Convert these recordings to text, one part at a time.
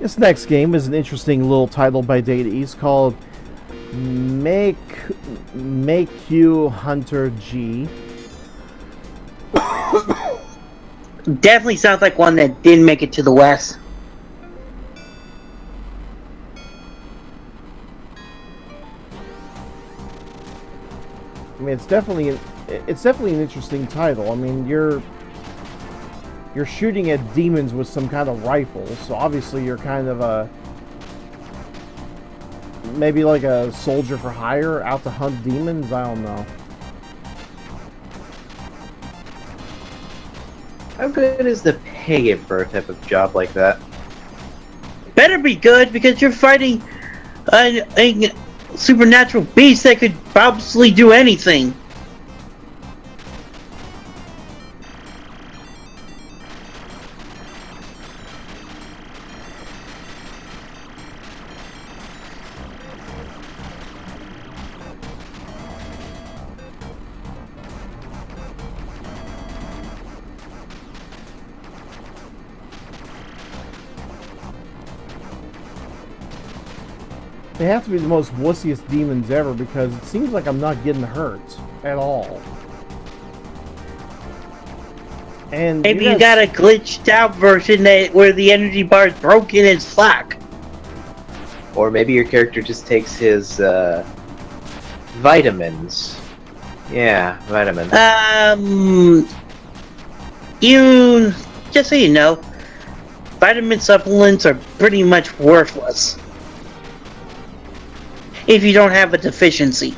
This next game is an interesting little title by Data East called Meikyuu Hunter G. Definitely sounds like one that didn't make it to the West. I mean, it's definitely an interesting title. I mean, you're shooting at demons with some kind of rifle, so obviously you're kind of maybe like a soldier for hire out to hunt demons. I don't know. How good is the pay for a type of job like that? Better be good, because you're fighting a supernatural beast that could probably do anything. They have to be the most wussiest demons ever, because it seems like I'm not getting hurt at all. And Maybe you got a glitched out version where the energy bar is broken and slack. Or maybe your character just takes his vitamins. Yeah, vitamins. Just so you know, vitamin supplements are pretty much worthless if you don't have a deficiency.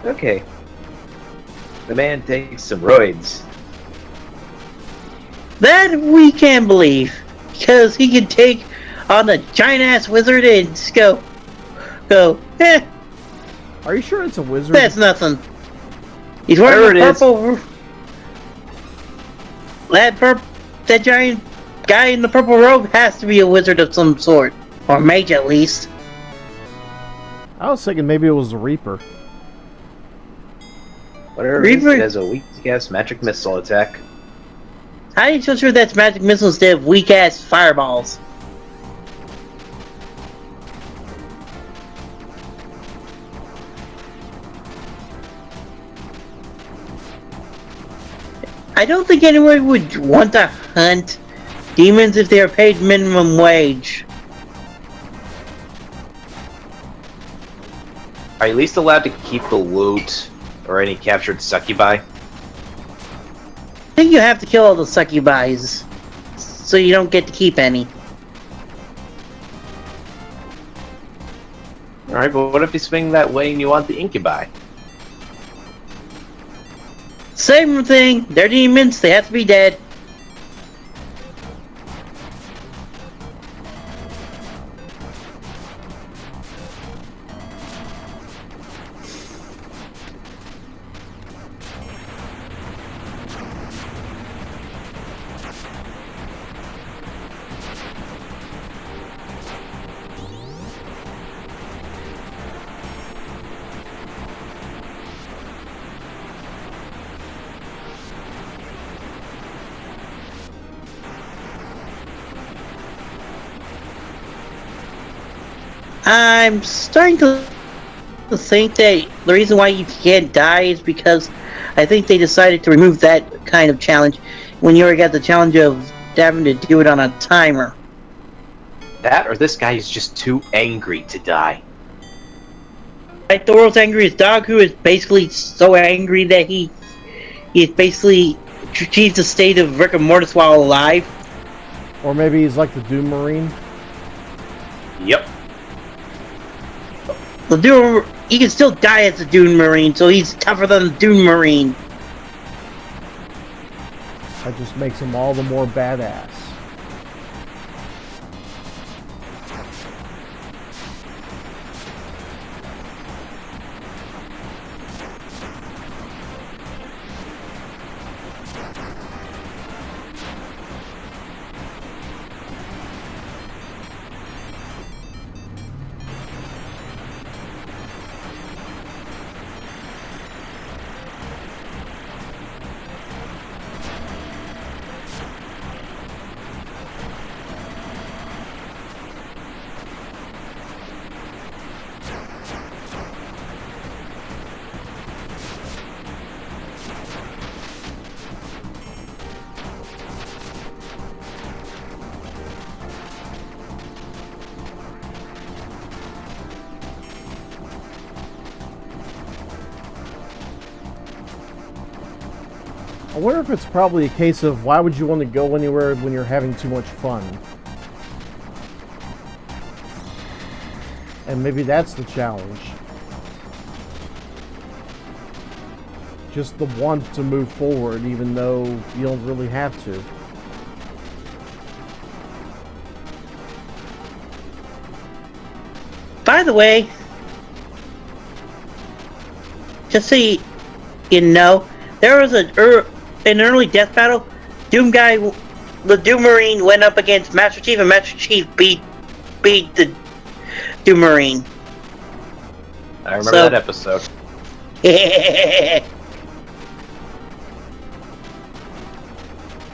Okay. The man takes some roids. That we can believe, because he can take on a giant-ass wizard and just go, Are you sure it's a wizard? that's nothing. He's wearing a purple... That giant guy in the purple robe has to be a wizard of some sort. Or mage, at least. I was thinking maybe it was a Reaper. Whatever Reaper? it has a weak-ass magic missile attack. How are you so sure that's magic missiles instead of weak-ass fireballs? I don't think anyone would want to hunt demons if they are paid minimum wage. Are you at least allowed to keep the loot or any captured succubi? I think you have to kill all the succubis, so you don't get to keep any. Alright, but what if you swing that way and you want the incubi? Same thing, they're demons, they have to be dead. I'm starting to think that the reason why you can't die is because I think they decided to remove that kind of challenge when you already got the challenge of having to do it on a timer. That, or this guy is just too angry to die. Like the world's angriest dog, who is basically so angry that he basically achieves a state of rigor mortis while alive. Or maybe he's like the Doom Marine. Yep. The Doom, he can still die as a Dune Marine, so he's tougher than the Dune Marine. That just makes him all the more badass. I wonder if it's probably a case of why would you want to go anywhere when you're having too much fun? And maybe that's the challenge. Just the want to move forward, even though you don't really have to. By the way, just so you know, there was an early death battle. The Doom Marine went up against Master Chief, and Master Chief beat the Doom Marine. I remember that episode.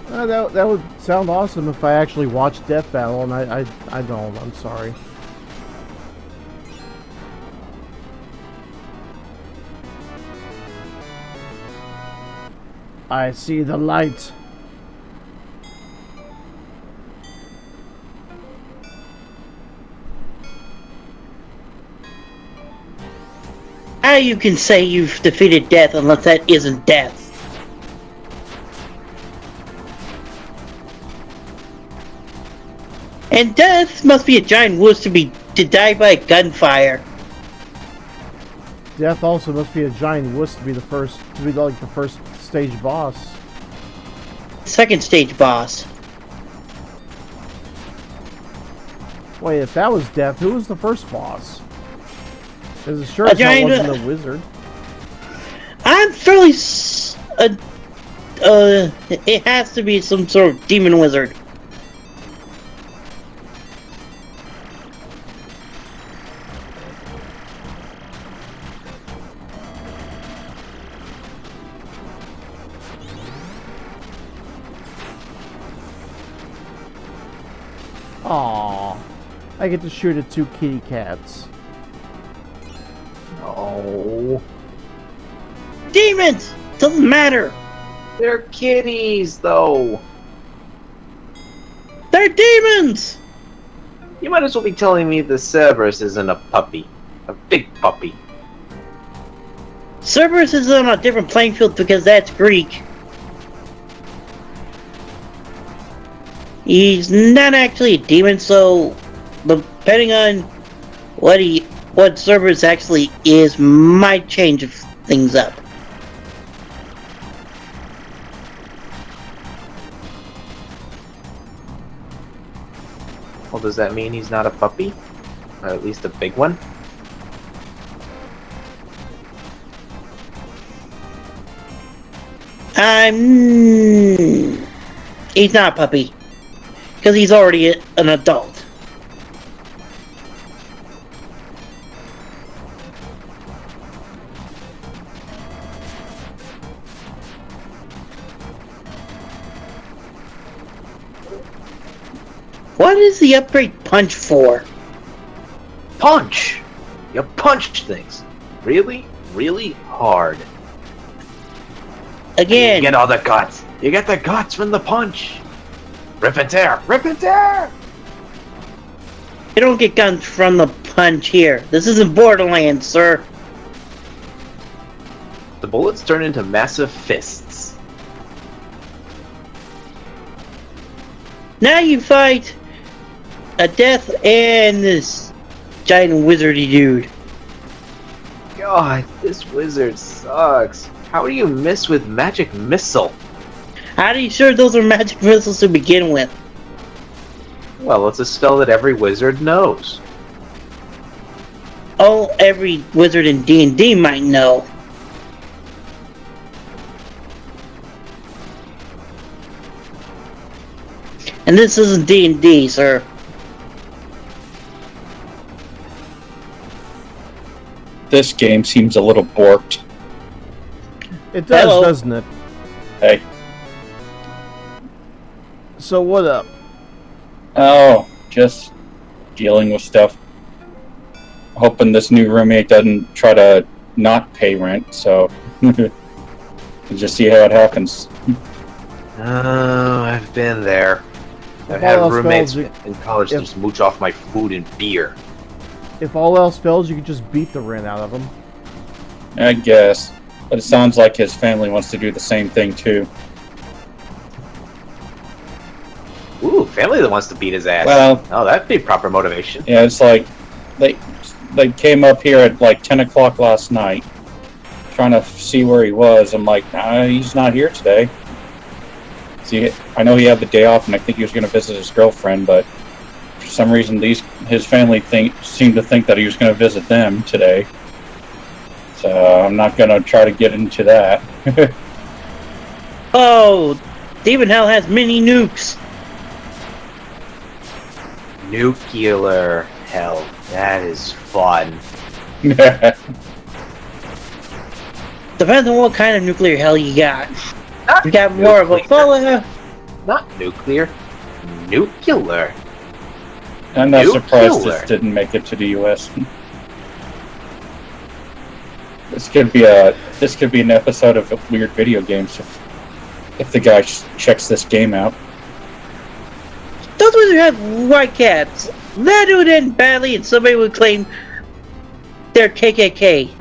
That would sound awesome if I actually watched Death Battle, and I don't. I'm sorry. I see the light. How you can say you've defeated death unless that isn't death? And death must be a giant wuss to die by gunfire. Death also must be a giant wuss to be like the first stage boss. Second stage boss. Wait, if that was Death, who was the first boss? Because sure as hell wasn't a wizard. I'm fairly it has to be some sort of demon wizard. Aww. I get to shoot at 2 kitty cats. Oh. Demons! Doesn't matter! They're kitties, though. They're demons! You might as well be telling me the Cerberus isn't a puppy. A big puppy. Cerberus is on a different playing field because that's Greek. He's not actually a demon, so depending on what Cerberus actually is might change things up. Well, does that mean he's not a puppy? Or at least a big one? He's not a puppy. Because he's already an adult. What is the upgrade punch for? Punch! You punch things. Really, really hard. Again. You get all the guts. You get the guts from the punch. Rip and tear! Rip and tear! You don't get guns from the punch here. This isn't Borderlands, sir. The bullets turn into massive fists. Now you fight a death and this giant wizardy dude. God, this wizard sucks. How do you miss with magic missile? How are you sure those are magic missiles to begin with? Well, it's a spell that every wizard knows. Oh, every wizard in D&D might know. And this isn't D&D, sir. This game seems a little borked. It does, Hello. doesn't it? Hey. So what up? Oh, just dealing with stuff. Hoping this new roommate doesn't try to not pay rent, so just see how it happens. Oh, I've been there. I've If had all else roommates fails, in college just mooch off my food and beer. If all else fails, you could just beat the rent out of them. I guess. But it sounds like his family wants to do the same thing, too. family that wants to beat his ass. Well, Oh, that'd be proper motivation. yeah, it's like they came up here at like 10 o'clock last night, trying to see where he was. I'm like, nah, he's not here today. See, I know he had the day off, and I think he was going to visit his girlfriend, but for some reason, his family seemed to think that he was going to visit them today. So I'm not going to try to get into that. Oh, Demon Hell has mini nukes. Nuclear hell. That is fun. Depends on what kind of nuclear hell you got. Not You got more of a nuclear. Fallout. Not nuclear. Nuclear. I'm not surprised Nuclear. this didn't make it to the U.S. This could be an episode of Weird Video Games if the guy checks this game out. Those wizards have white caps. That would end badly, and somebody would claim they're KKK.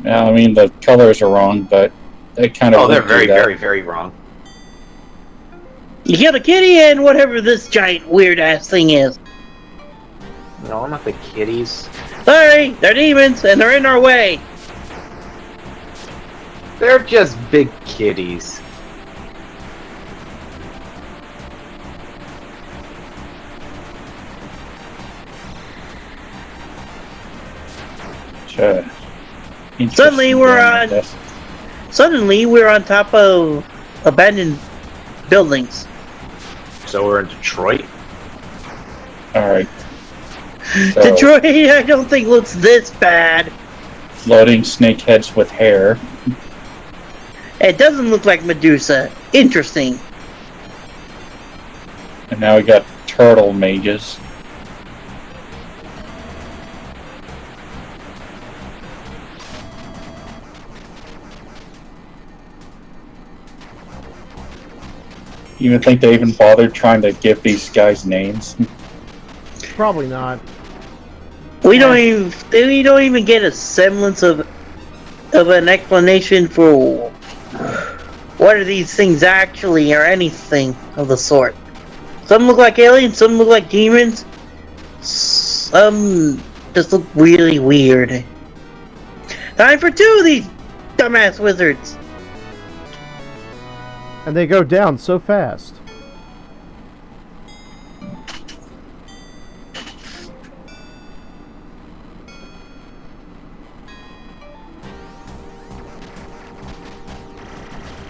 Now, I mean, the colors are wrong, but they kind of. Oh, they're would do very, that. very, very wrong. You kill the kitty and whatever this giant weird ass thing is. No, not the kitties. Sorry, they're demons and they're in our way. They're just big kitties. Sure. Suddenly we're on- Yes. Suddenly, we're on top of abandoned buildings. So we're in Detroit. All right. So, Detroit, I don't think looks this bad. floating snakeheads with hair. It doesn't look like Medusa. Interesting. And now we got turtle mages. You even think they even bothered trying to give these guys names? Probably not. We don't even get a semblance of an explanation for what are these things actually, or anything of the sort. Some look like aliens, some look like demons, some just look really weird. Time for 2 of these dumbass wizards. And they go down so fast.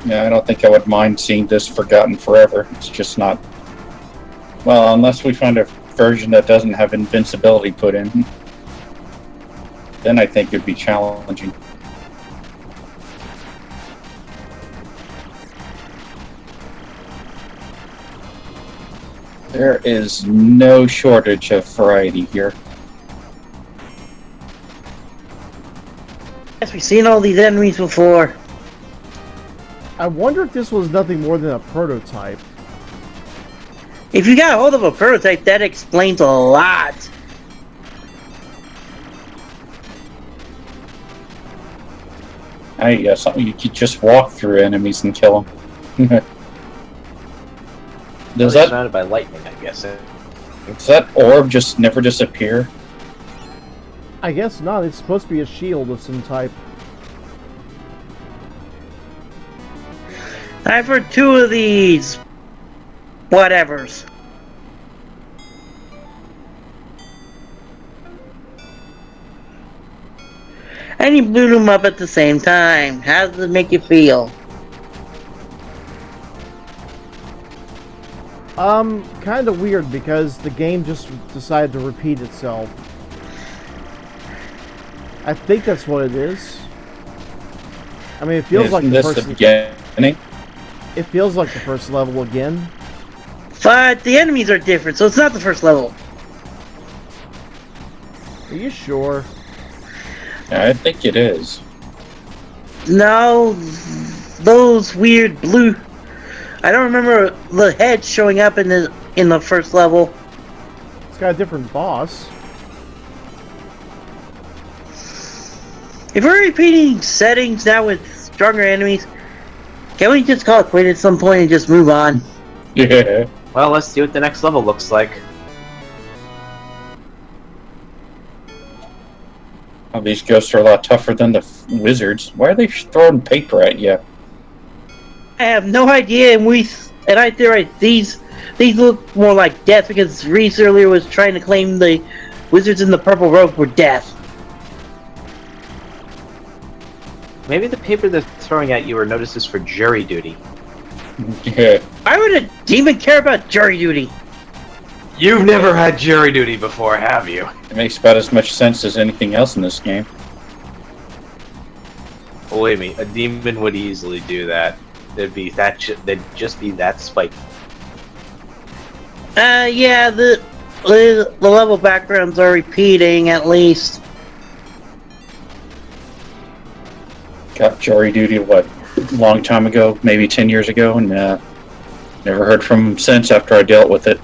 Yeah, I don't think I would mind seeing this forgotten forever. It's just not. Well, unless we find a version that doesn't have invincibility put in, then I think it'd be challenging. There is no shortage of variety here. Yes, we've seen all these enemies before. I wonder if this was nothing more than a prototype. If you got a hold of a prototype, that explains a lot. I guess you could just walk through enemies and kill them. Does They're that surrounded by lightning, I guess. orb just never disappear? I guess not. It's supposed to be a shield of some type. Time for 2 of these whatevers. And you blew them up at the same time. How does it make you feel? Kind of weird because the game just decided to repeat itself. I think that's what it is. I mean, it feels like Isn't the this first. the beginning? It feels like the first level again. But the enemies are different, so it's not the first level. Are you sure? Yeah, I think it is. No, those weird blue. I don't remember the head showing up in the first level. It's got a different boss. If we're repeating settings now with stronger enemies, Can we just call it quit at some point and just move on? Yeah. Well, let's see what the next level looks like. Oh, these ghosts are a lot tougher than the wizards. Why are they throwing paper at you? I have no idea, and I theorize these look more like death because Reese earlier was trying to claim the wizards in the purple robe were death. Maybe the paper they're throwing at you are notices for jury duty. Yeah. Why would a demon care about jury duty? You've never had jury duty before, have you? It makes about as much sense as anything else in this game. Believe me, a demon would easily do that. They'd just be that spiteful. Yeah, the level backgrounds are repeating at least. Got jury duty, what, a long time ago, maybe 10 years ago, and never heard from him since after I dealt with it.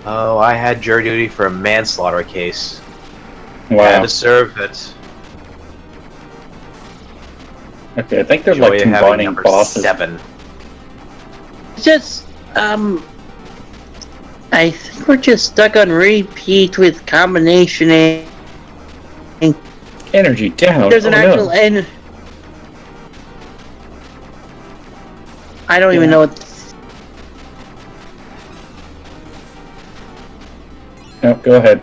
Oh, I had jury duty for a manslaughter case. I had Wow. to serve it. Okay, I think they're Joy like of having combining number bosses. 7. It's just, I think we're just stuck on repeat with combination and Energy down. there's an Oh, actual no. end. I don't even know what. No, go ahead.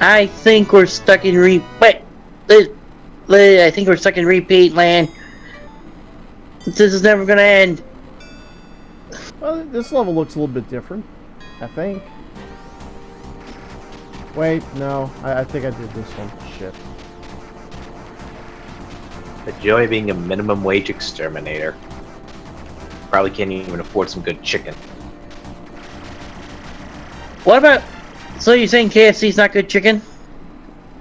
I think we're stuck in I think we're stuck in repeat land. This is never gonna end. Well, this level looks a little bit different, I think. Wait, no, I think I did this one. Shit. The joy of being a minimum wage exterminator. Probably can't even afford some good chicken. What about? So you're saying KFC's not good chicken?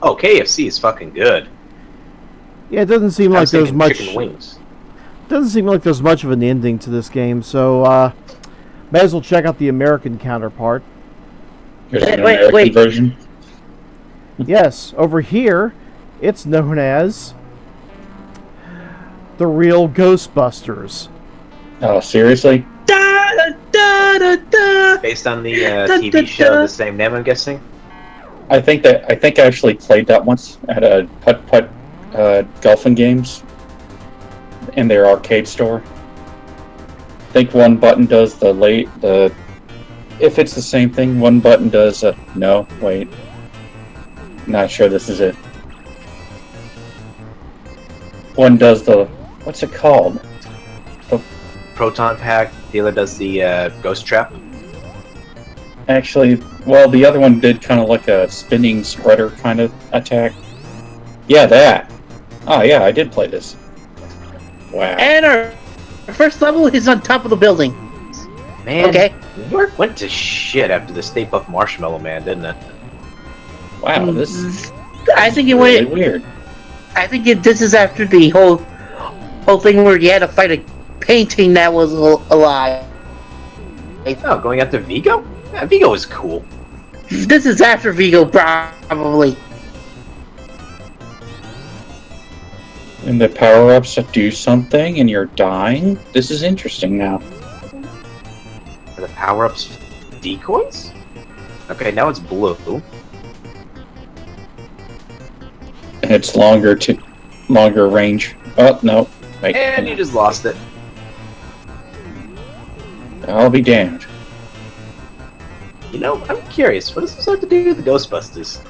Oh, KFC is fucking good. Yeah, it doesn't seem I like was there's thinking much. chicken wings. Doesn't seem like there's much of an ending to this game, so may as well check out the American counterpart. Here's an Wait, American wait. version. Yes, over here, it's known as the real Ghostbusters. Oh, seriously? Da, da, da, da, da. Based on the Dun, dun, TV show, dun. the same name, I'm guessing. I think I actually played that once at a putt golfing games in their arcade store. I think one button does if it's the same thing, one button does no, wait. Not sure this is it. One does what's it called? Proton pack. The other does the ghost trap. Actually, well, the other one did kind of like a spinning spreader kind of attack. Yeah, that. Oh, yeah, I did play this. Wow. And our first level is on top of the building. Man, Okay. New York went to shit after the Stay Puft Marshmallow Man, didn't it? Wow, this is I think it really went. weird. I think this is after the whole thing where you had to fight a painting that was alive. Oh, going after Vigo? Yeah, Vigo was cool. This is after Vigo, probably. And the power-ups that do something and you're dying? This is interesting now. Are the power-ups decoys? Okay, now it's blue. And it's longer range. Oh, no. Wait, And you just lost it. I'll be damned. You know, I'm curious. What does this have to do with the Ghostbusters?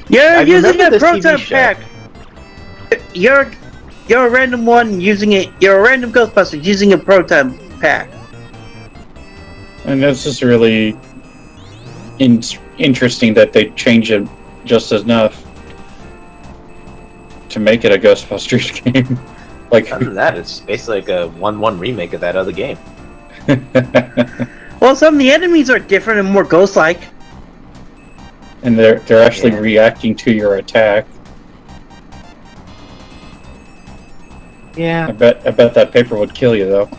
You're I using remember a this TV proton show. pack. You're a random one using it. You're a random Ghostbuster using a proton pack. And this is really interesting that they change it just enough to make it a Ghostbusters game. Like, Other than that, it's basically like a 1-1 remake of that other game. Well, some of the enemies are different and more ghost-like. and they're actually Yeah. reacting to your attack. Yeah. I bet that paper would kill you though.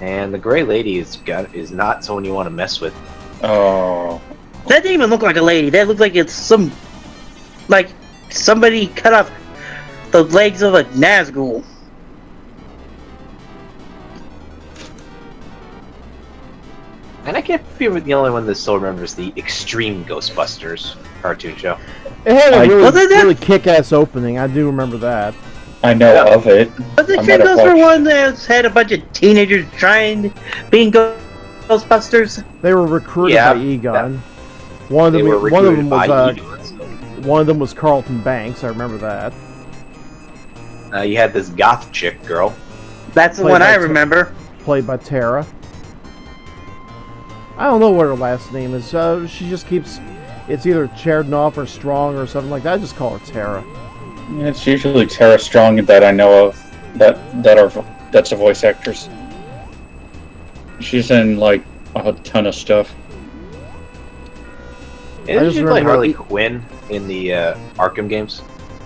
And the Gray Lady is not someone you want to mess with. Oh, That didn't even look like a lady. That looked like it's some, like, somebody cut off the legs of a Nazgul. And I can't be the only one that still remembers the Extreme Ghostbusters cartoon show. It had a I- really, Wasn't that- really kick-ass opening. I do remember that. I know Yeah. of it. But the I might have Extreme Ghosts were watched- one that had a bunch of teenagers trying being Ghostbusters. They were recruited Yeah, by Egon. One of They them, were one of recruited them by was Egon. one of them was Carlton Banks. I remember that. You had this goth chick girl. That's the Played one by I T- remember. Played by Tara. I don't know what her last name is. She just keeps. It's either Cherdnoff or Strong or something like that. I just call her Tara. Yeah, it's usually Tara Strong that I know of. That's a voice actress. She's in like a ton of stuff. Didn't just she play remember Harley that- Quinn in the Arkham games?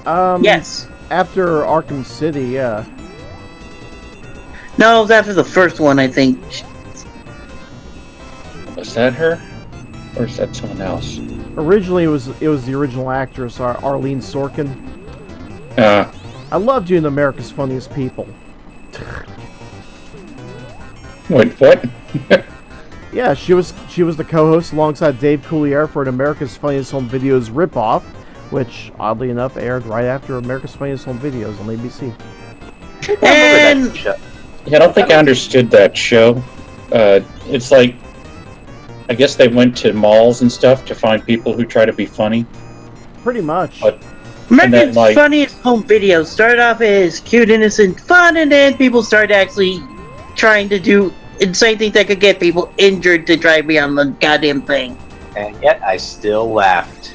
Yes. After Arkham City, yeah. No, it was after the first one, I think. Was that her, or is that someone else? Originally, it was the original actress, Arlene Sorkin. Uh, I loved you in America's Funniest People. wait, what? Yeah, she was the co-host alongside Dave Coulier for an America's Funniest Home Videos ripoff, which oddly enough aired right after America's Funniest Home Videos on ABC. I remember And that show. Yeah, I don't think I understood that show. It's like, I guess they went to malls and stuff to find people who try to be funny. Pretty much. But- America's like- Funniest Home Videos started off as cute, innocent fun, and then people started actually trying to do insane things that could get people injured to try to be on the goddamn thing. And yet I still laughed.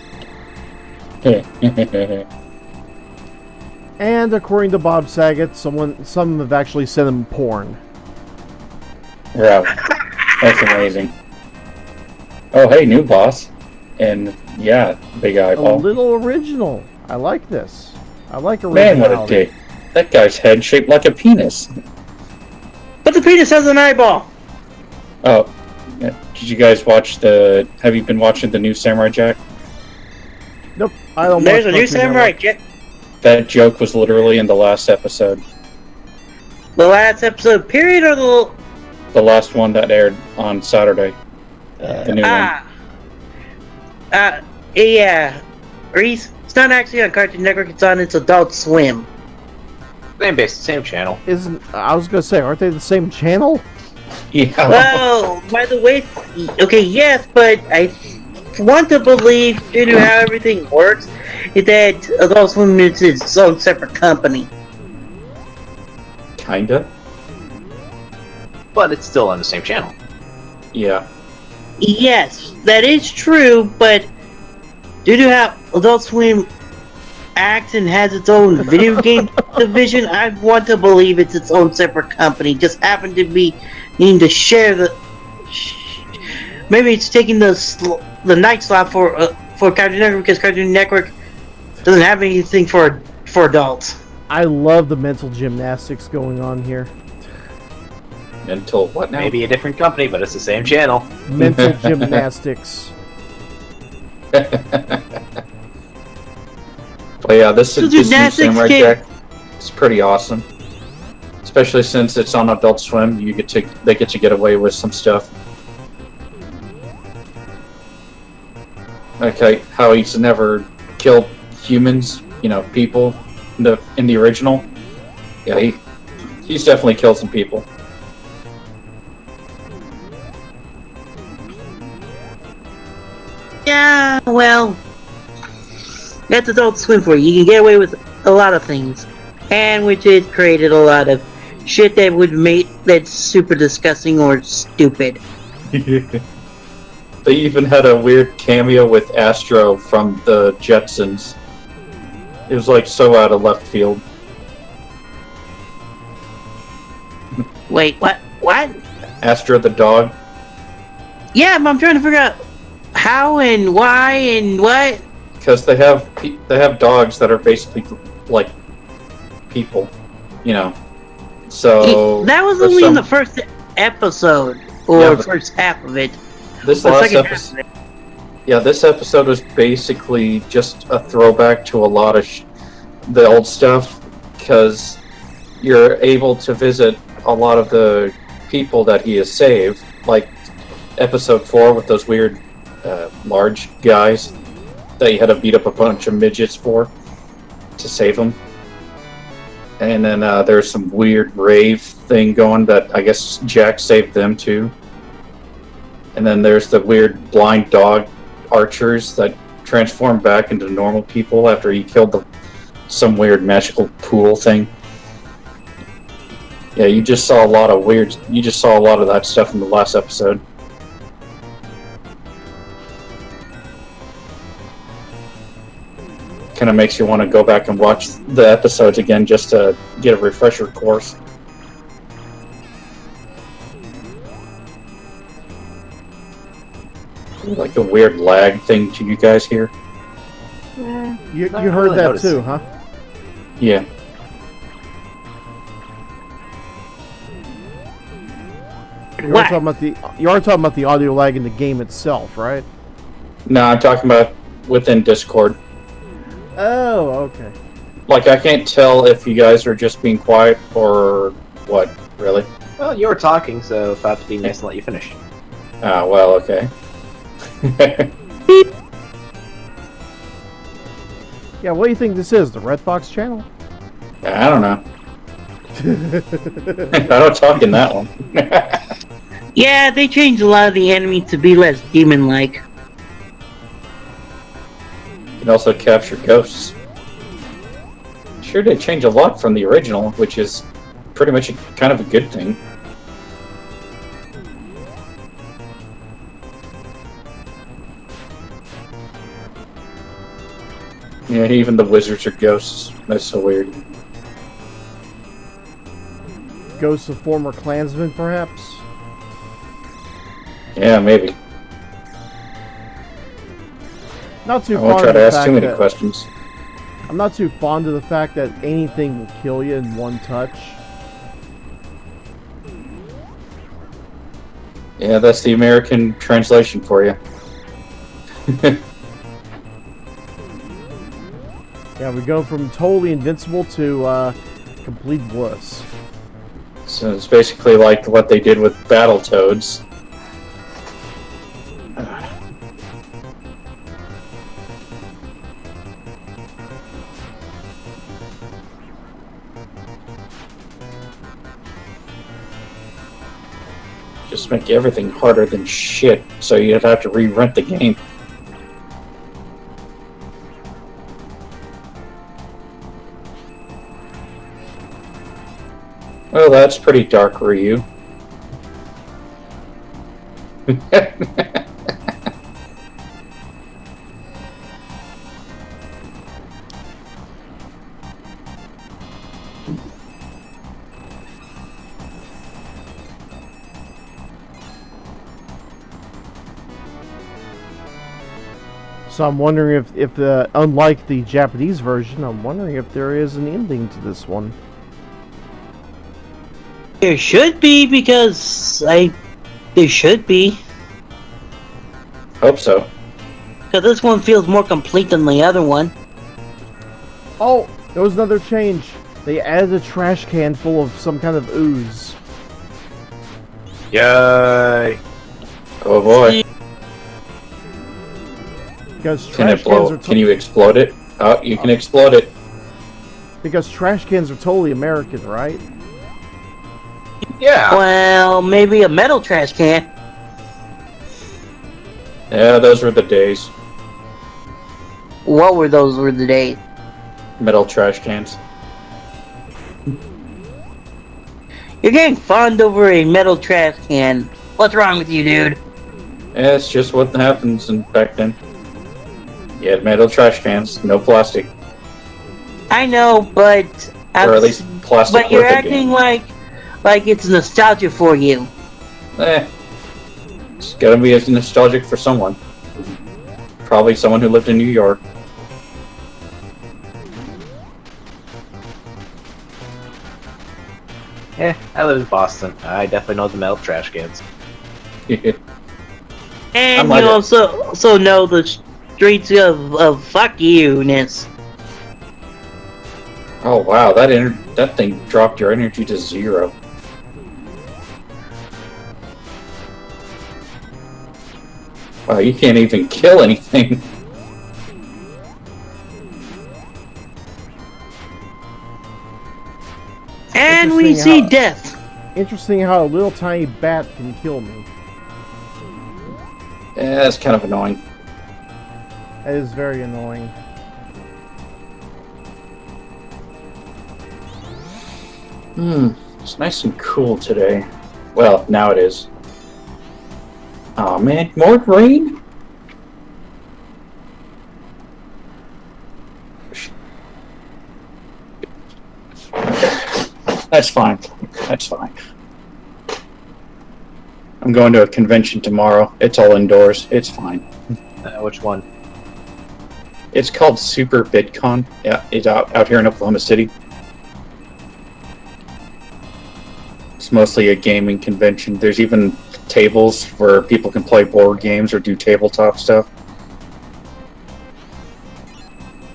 And according to Bob Saget, some have actually sent him porn. Wow, that's amazing. Oh, hey, new boss. And yeah, big A eyeball. little original. I like this. I like Man, what a originality. dick. That guy's head shaped like a penis. But the penis has an eyeball. Oh, yeah. Did you guys watch have you been watching the new Samurai Jack? Nope. I don't. There's a watch new Cartoon Samurai Network. Jack. That joke was literally in the last episode. The last episode, period, or The last one that aired on Saturday. The new one. yeah, Reese. It's not actually on Cartoon Network. It's on its Adult Swim. Same channel. Isn't I was gonna say, aren't they the same channel? Yeah. Well, by the way, okay, yes, but I want to believe, due to how everything works, is that Adult Swim is its own separate company. Kinda. But it's still on the same channel. Yeah. Yes, that is true, but due to how Adult Swim acts and has its own video game division, I want to believe it's its own separate company. Just happened to be needing to share the. Maybe it's taking the night slot for Cartoon Network because Cartoon Network doesn't have anything for adults. I love the mental gymnastics going on here. Until what now? Maybe a different company, but it's the same channel. Mental gymnastics. But yeah, this So new gymnastics Samurai game- Jack is pretty awesome. Especially since it's on Adult Swim, they get to get away with some stuff. Okay, how he's never killed humans, people in the original. Yeah, he's definitely killed some people. Yeah, well, that's Adult Swim for you. You can get away with a lot of things, and which has created a lot of shit that would make that's super disgusting or stupid. They even had a weird cameo with Astro from the Jetsons. It was like so out of left field. Wait, what? What? Astro the dog. Yeah, but I'm trying to figure out how and why and what. Because they have dogs that are basically like people, So That was for only in some- the first episode or Yeah, but- first half of it. this The last second episode. Yeah, this episode was basically just a throwback to a lot of the old stuff, because you're able to visit a lot of the people that he has saved, like episode 4 with those weird large guys that you had to beat up a bunch of midgets for to save them. And then there's some weird rave thing going that I guess Jack saved them too. And then there's the weird blind dog archers that transform back into normal people after he killed some weird magical pool thing. Yeah, you just saw a lot of that stuff in the last episode. Kind of makes you want to go back and watch the episodes again just to get a refresher course. Like a weird lag thing to you guys here? You heard really that noticed. too, huh? Yeah. You are talking about the audio lag in the game itself, right? No, I'm talking about within Discord. Oh, okay. Like, I can't tell if you guys are just being quiet or what, really. Well, you were talking, so thought to be nice and let you finish. Ah, well, okay. Yeah, what do you think this is? The Red Fox channel? I don't know. I don't talk in that one. Yeah, they changed a lot of the enemies to be less demon-like. You can also capture ghosts. Sure did change a lot from the original, which is pretty much kind of a good thing. Yeah, even the wizards are ghosts. That's so weird. Ghosts of former clansmen, perhaps? Yeah, maybe. Not too I won't fond try of to the ask fact too many that questions. I'm not too fond of the fact that anything will kill you in one touch. Yeah, that's the American translation for you. Yeah, we go from totally invincible to complete bliss. So it's basically like what they did with Battletoads. Just make everything harder than shit, so you'd have to re-rent the game. Well, that's pretty dark, Ryu. So I'm wondering if unlike the Japanese version, I'm wondering if there is an ending to this one. There should be, because there should be. Hope so. Because this one feels more complete than the other one. Oh, there was another change. They added a trash can full of some kind of ooze. Yay! Oh boy. Because Can it trash cans blow? are Can you explode it? Oh, you can explode it. because trash cans are totally American, right? Yeah! Well, maybe a metal trash can. Yeah, those were the days. What were those were the days? Metal trash cans. You're getting fond over a metal trash can. What's wrong with you, dude? Yeah, it's just what happens back then. You had metal trash cans, no plastic. I know, but Or at least plastic but you're with a acting game. like it's nostalgia for you. It's gotta be as nostalgic for someone. Probably someone who lived in New York. I live in Boston. I definitely know the metal trash cans. And I'm you like- also know the streets of fuck you-ness. Oh wow, that thing dropped your energy to 0. Wow, you can't even kill anything. And we Interesting see how- death. Interesting how a little tiny bat can kill me. Yeah, that's kind of annoying. That is very annoying. It's nice and cool today. Well, now it is. Oh man, more rain? That's fine. That's fine. I'm going to a convention tomorrow. It's all indoors. It's fine. Which one? It's called Super BitCon. Yeah, it's out here in Oklahoma City. It's mostly a gaming convention. There's even tables where people can play board games or do tabletop stuff.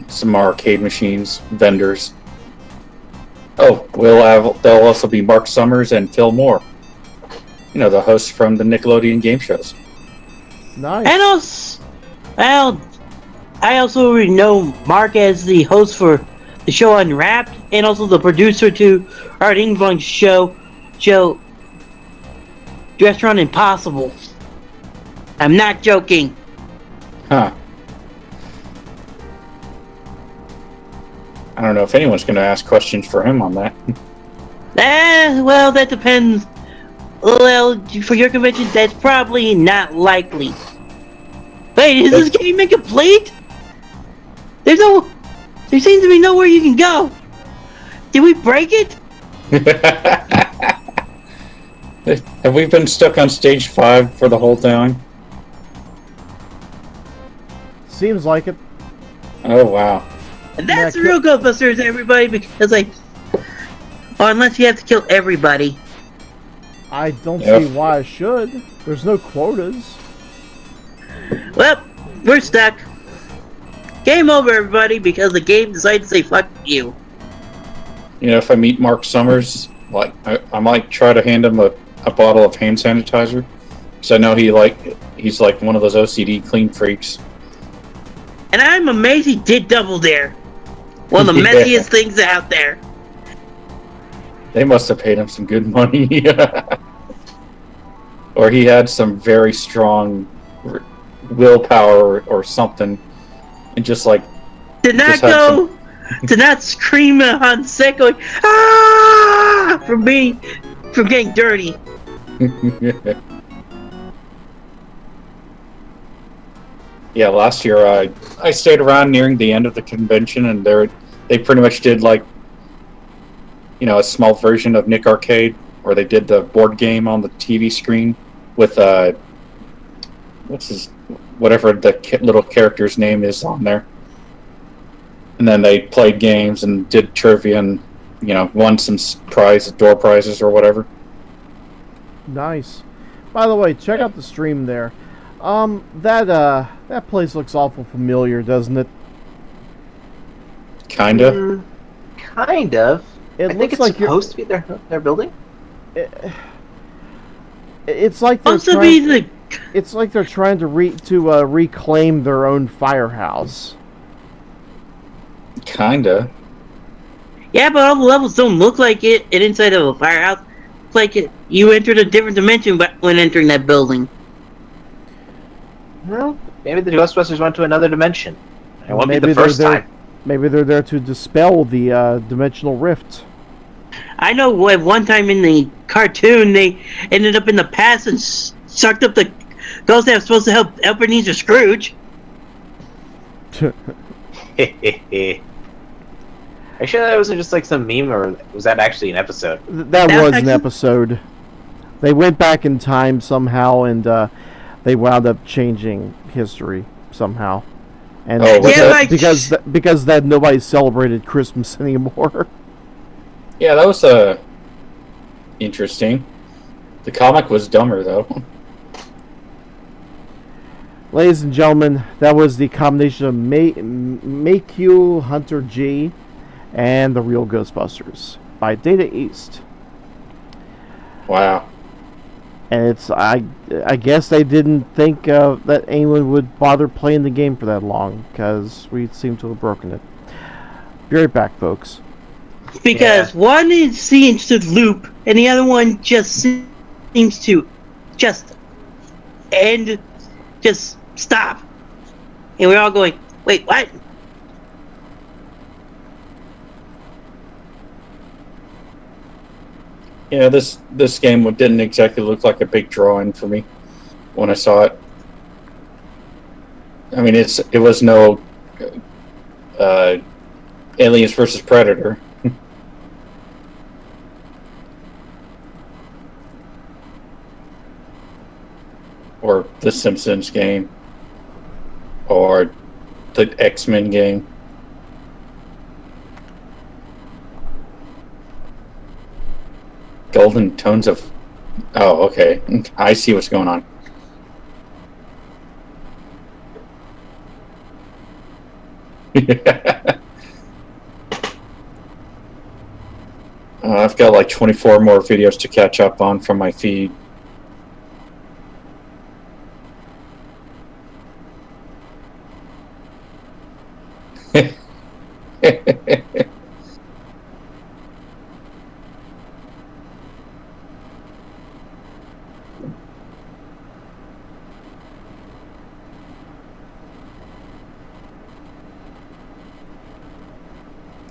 Some arcade machines, vendors. Oh, there'll also be Mark Summers and Phil Moore. You know, the hosts from the Nickelodeon game shows. Nice. And also, well, I also know Mark as the host for the show Unwrapped, and also the producer to Art Ingvong's show Restaurant Impossible. I'm not joking. Huh. I don't know if anyone's going to ask questions for him on that. Well, that depends. Well, for your convention, that's probably not likely. Wait, is this game incomplete? There seems to be nowhere you can go. Did we break it? Have we been stuck on stage 5 for the whole time? Seems like it. Oh, wow. And that's Yeah, the real Ghostbusters, everybody, because unless you have to kill everybody. I don't Yep. see why I should. There's no quotas. Well, we're stuck. Game over, everybody, because the game decided to say fuck you. You know, if I meet Mark Summers, like I might try to hand him a bottle of hand sanitizer, because I know he's like one of those OCD clean freaks. And I'm amazed he did Double Dare. One of the Yeah. messiest things out there. They must have paid him some good money. Or he had some very strong willpower or something, and just like Did not Just had go, did not scream on set going, ah, from getting dirty. Yeah, last year I stayed around nearing the end of the convention, and they pretty much did like, you know, a small version of Nick Arcade, where they did the board game on the TV screen with whatever the little character's name is on there, and then they played games and did trivia and, you know, won some door prizes or whatever. Nice. By the way, check out the stream there. That place looks awful familiar, doesn't it? Kinda. Kind of. It I think looks it's like supposed to be their building. It's like they're Supposed to be trying. the. It's like they're trying to reclaim their own firehouse. Kinda. Yeah, but all the levels don't look like it inside of a firehouse. It's like you entered a different dimension when entering that building. Well, maybe the Ghostbusters went to another dimension. It won't be Maybe the they're first there- time. Maybe they're there to dispel the dimensional rift. I know at one time in the cartoon they ended up in the past and sucked up the ghost that was supposed to help Ebenezer Scrooge. Are you sure that wasn't just like some meme, or was that actually an episode? That That was an actually- episode. They went back in time somehow, and they wound up changing history somehow. And Oh, was Yeah, that- because that nobody celebrated Christmas anymore. Yeah, that was interesting. The comic was dumber though. Ladies and gentlemen, that was the combination of Meikyuu Hunter G and The Real Ghostbusters by Data East. Wow. And it's I guess they didn't think that anyone would bother playing the game for that long, because we seem to have broken it. Be right back, folks. Because one seems to loop, and the other one just seems to just end, just stop. And we're all going, wait, what? Yeah, this game didn't exactly look like a big drawing for me when I saw it. I mean, it was no Aliens versus Predator. Or the Simpsons game. Or the X-Men game. Golden tones of... Oh, okay. I see what's going on. I've got like 24 more videos to catch up on from my feed.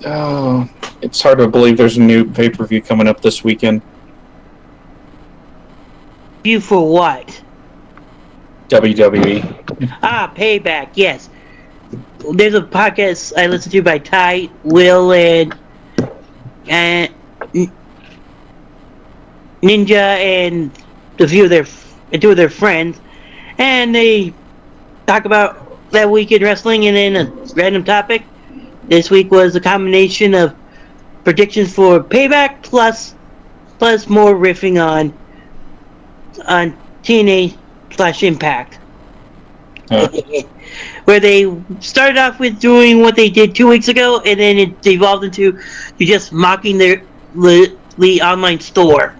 Oh, it's hard to believe there's a new pay-per-view coming up this weekend. You for what? WWE. Ah, Payback, yes. There's a podcast I listen to by Ty, Will, and Ninja, and two of their friends, and they talk about that week in wrestling, and then a random topic. This week was a combination of predictions for Payback plus more riffing on TNA/Impact. Huh. Where they started off with doing what they did 2 weeks ago, and then it evolved into just mocking the online store.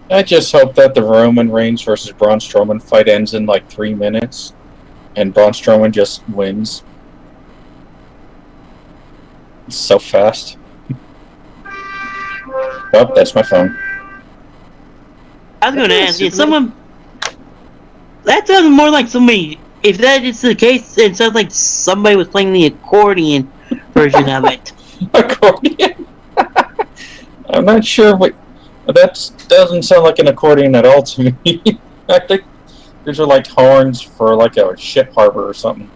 I just hope that the Roman Reigns versus Braun Strowman fight ends in like 3 minutes, and Braun Strowman just wins. It's so fast. Oh, that's my phone. I was going to ask you, someone... That sounds more like somebody... If that is the case, it sounds like somebody was playing the accordion version of it. Accordion? I'm not sure what... That doesn't sound like an accordion at all to me. I think these are like horns for like a ship harbor or something.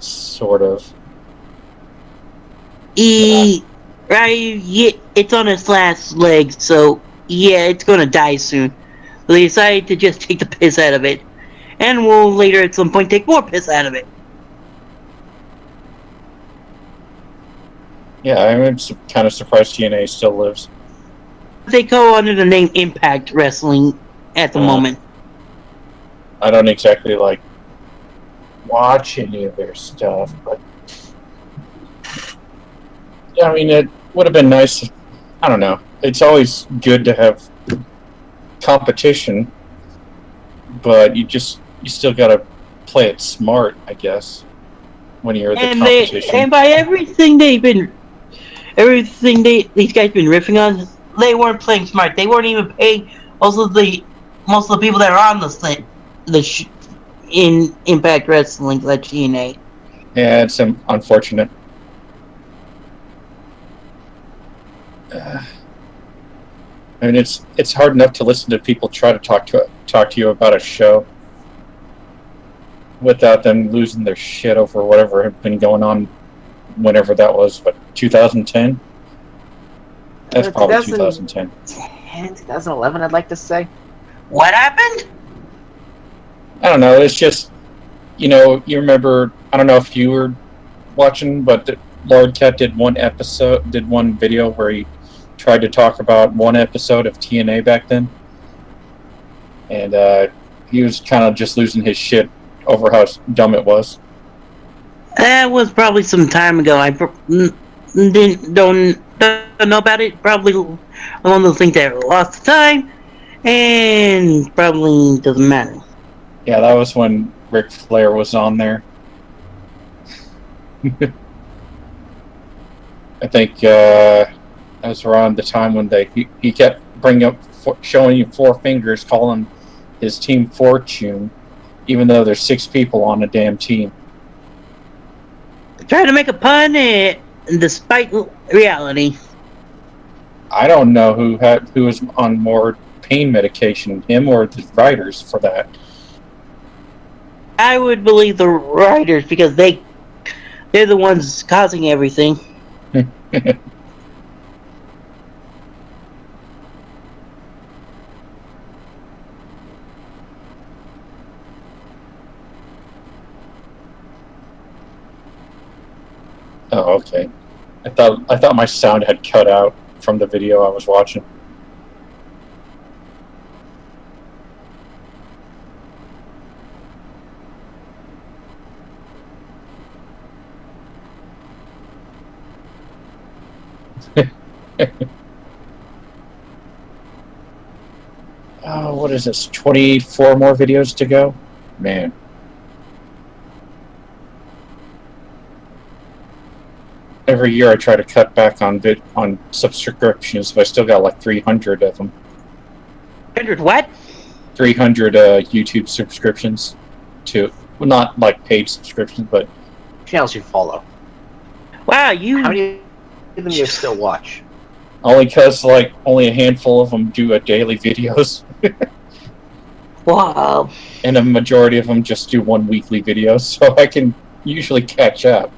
Sort of. Right, yeah, it's on its last legs, so yeah, it's gonna die soon. So they decided to just take the piss out of it. And we'll later at some point take more piss out of it. Yeah, I'm kind of surprised TNA still lives. They go under the name Impact Wrestling at the moment. I don't exactly like watch any of their stuff, but yeah, I mean, it would have been nice. I don't know. It's always good to have competition, but you still gotta play it smart, I guess, when you're at the competition. And by everything these guys been riffing on, they weren't playing smart. They weren't even paying most of the people that are on in Impact Wrestling, like TNA. Yeah, it's unfortunate. I mean, it's hard enough to listen to people try to talk to you about a show without them losing their shit over whatever had been going on, whenever that was. But 2010. That's probably 2010. 2011, I'd like to say. What happened? I don't know. It's just, you remember. I don't know if you were watching, but Lord Cat did one video where he tried to talk about one episode of TNA back then, and he was kind of just losing his shit over how dumb it was. That was probably some time ago. I don't know about it. Probably one of those things that lost time, and probably doesn't matter. Yeah, that was when Ric Flair was on there. I think that was around the time when he kept bringing up, showing you four fingers, calling his team Fortune, even though there's 6 people on a damn team. Trying to make a pun, despite reality. I don't know who was on more pain medication, him or the writers for that. I would believe the writers because they're the ones causing everything. Oh, okay. I thought my sound had cut out from the video I was watching. Oh, what is this? 24 more videos to go? Man. Every year I try to cut back on subscriptions, but I still got like 300 of them. 100 what? 300 YouTube subscriptions to, well, not like paid subscriptions, but Channels you follow. Wow, you. How many of them you still watch? only because like only a handful of them do a daily videos, Wow. and a majority of them just do one weekly video, so I can usually catch up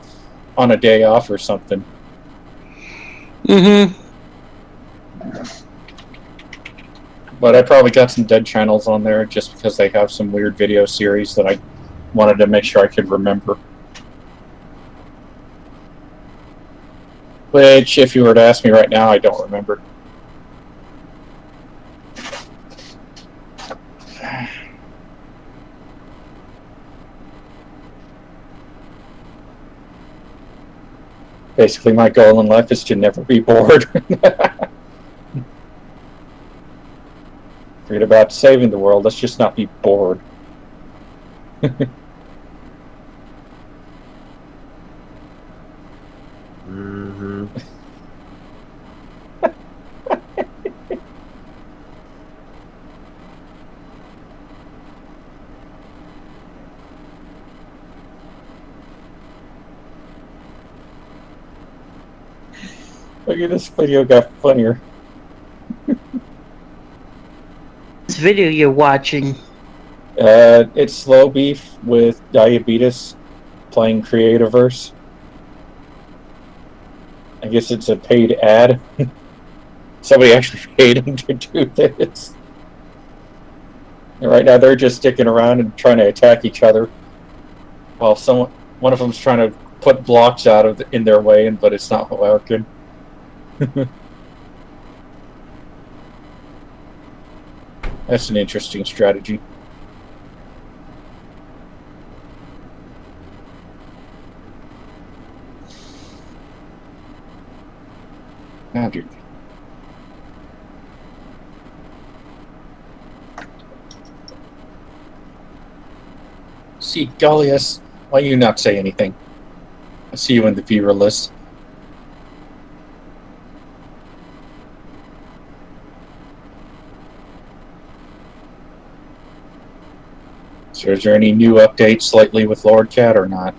on a day off or something. Mm-hmm. But I probably got some dead channels on there just because they have some weird video series that I wanted to make sure I could remember. Which, if you were to ask me right now, I don't remember. Basically, my goal in life is to never be bored. Forget about saving the world, let's just not be bored. Mm-hmm. Look at this video, got funnier. This video you're watching. It's Slow Beef with Diabetes playing Creativerse. I guess it's a paid ad. Somebody actually paid him to do this. And right now they're just sticking around and trying to attack each other, while one of them's trying to put blocks in their way, but it's not working. That's an interesting strategy. Oh, dude. See, Goliath, why you not say anything? I see you in the viewer list. So is there any new updates lately with Lord Cat or not?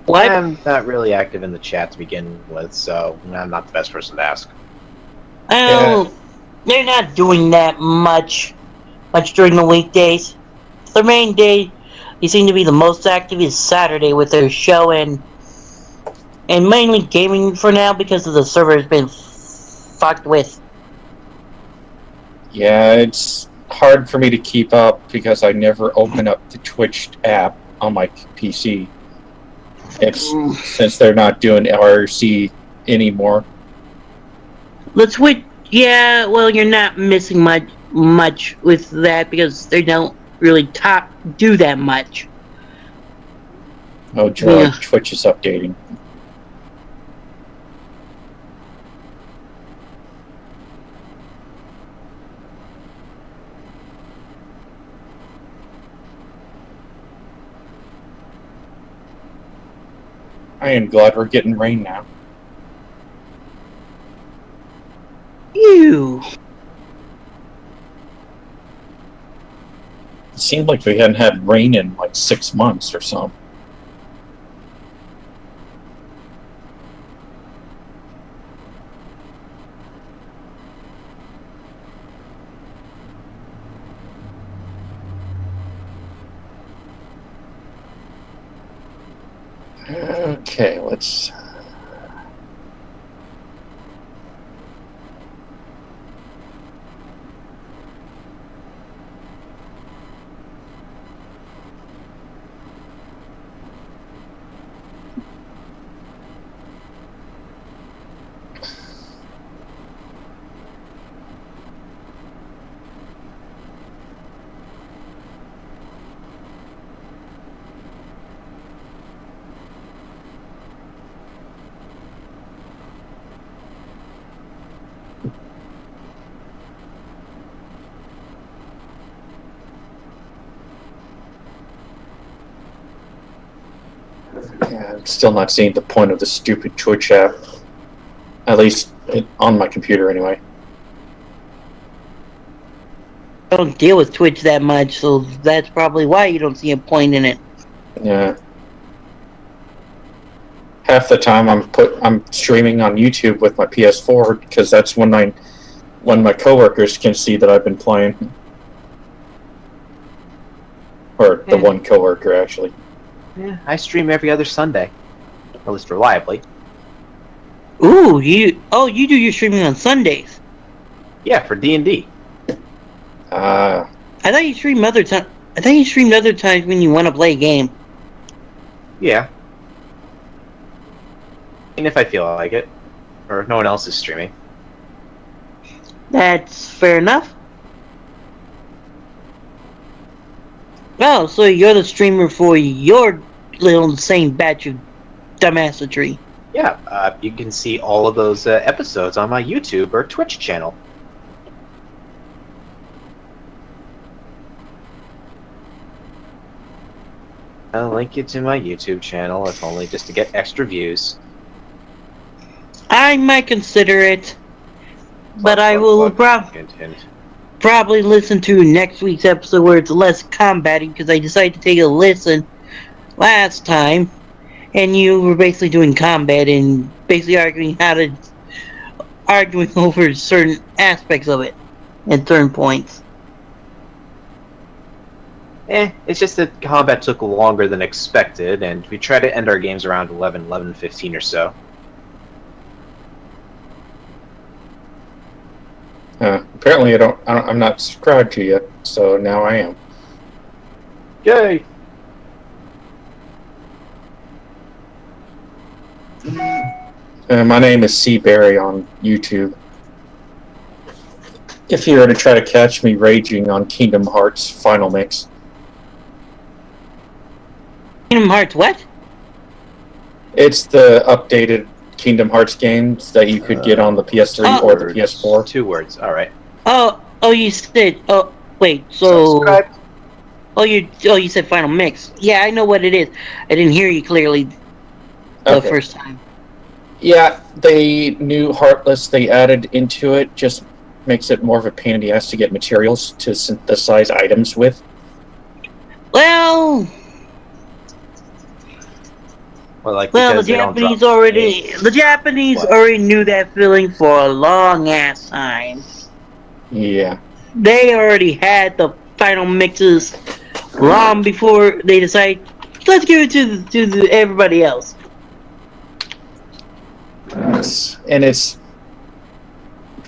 What? I'm not really active in the chat to begin with, so I'm not the best person to ask. Well, they're not doing that much during the weekdays. Their main day, they seem to be the most active is Saturday with their show and mainly gaming for now because of the server has been fucked with. Yeah, it's hard for me to keep up because I never open up the Twitch app on my PC. Since they're not doing IRC anymore. The Twitch Yeah, well, you're not missing much with that because they don't really do that much. Oh, Yeah. Twitch is updating. I am glad we're getting rain now. Ew. It seemed like we hadn't had rain in like 6 months or something. Okay, let's... Yeah, I'm still not seeing the point of the stupid Twitch app. At least on my computer, anyway. I don't deal with Twitch that much, so that's probably why you don't see a point in it. Yeah. Half the time I'm streaming on YouTube with my PS4 because that's when my coworkers can see that I've been playing. Or the one coworker, actually. Yeah, I stream every other Sunday, at least reliably. Ooh, you do your streaming on Sundays. Yeah, for D&D. I thought you streamed other time. I thought you streamed other times when you want to play a game. Yeah. And if I feel like it, or if no one else is streaming. That's fair enough. Oh, so you're the streamer for your little insane batch of dumbassery. Yeah, you can see all of those episodes on my YouTube or Twitch channel. I'll link you to my YouTube channel, if only just to get extra views. I might consider it, but I will Hint, hint. probably listen to next week's episode where it's less combating because I decided to take a listen last time, and you were basically doing combat and basically arguing over certain aspects of it at certain points. It's just that combat took longer than expected, and we try to end our games around 11:15 or so. Apparently I'm not subscribed to you, so now I am. Yay! My name is C. Barry on YouTube. If you were to try to catch me raging on Kingdom Hearts Final Mix. Kingdom Hearts what? It's the updated Kingdom Hearts games that you could get on the PS3 or the PS4. 2 words, alright. Oh, you said. Oh, wait. So. Subscribe. You said Final Mix. Yeah, I know what it is. I didn't hear you clearly the first time. Yeah, the new Heartless they added into it just makes it more of a pain in the ass to get materials to synthesize items with. Well, the Japanese already knew that feeling for a long ass time. Yeah. They already had the final mixes long before they decided, let's give it to everybody else. And it's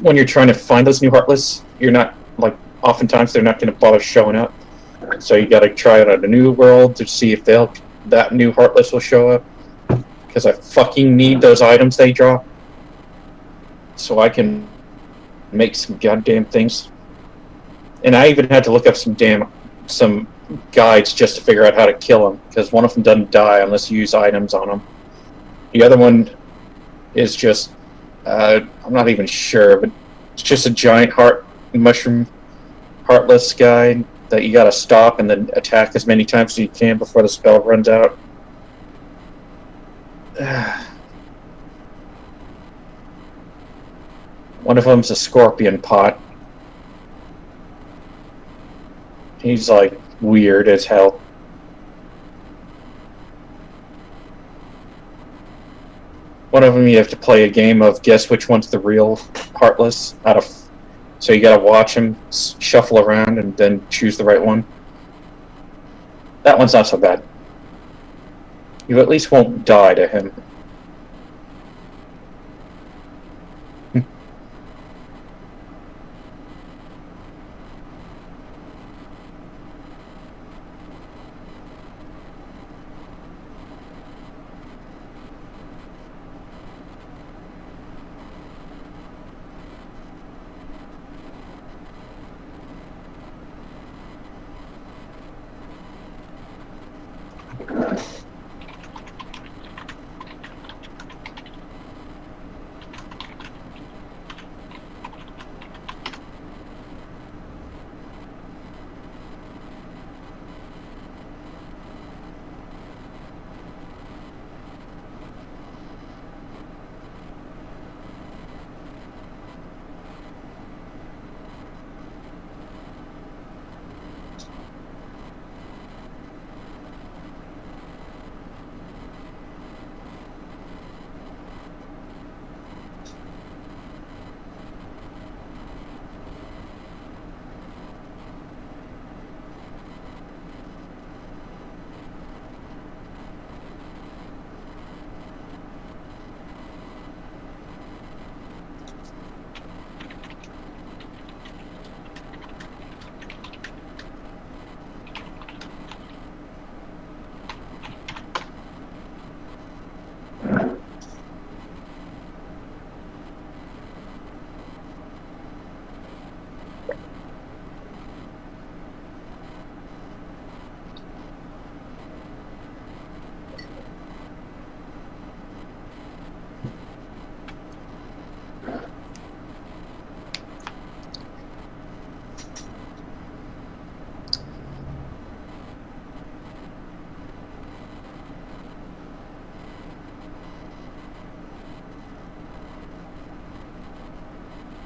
when you're trying to find those new Heartless, you're not oftentimes they're not going to bother showing up. So you got to try it out a new world to see if that new Heartless will show up. Because I fucking need those items they drop, so I can make some goddamn things. And I even had to look up some guides just to figure out how to kill him, because one of them doesn't die unless you use items on him. The other one is just, I'm not even sure, but it's just a giant mushroom heartless guy that you gotta stop and then attack as many times as you can before the spell runs out. One of them's a scorpion pot. He's like weird as hell. One of them you have to play a game of guess which one's the real Heartless. So you gotta watch him shuffle around and then choose the right one. That one's not so bad. You at least won't die to him.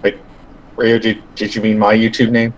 Wait, Ray, did you mean my YouTube name?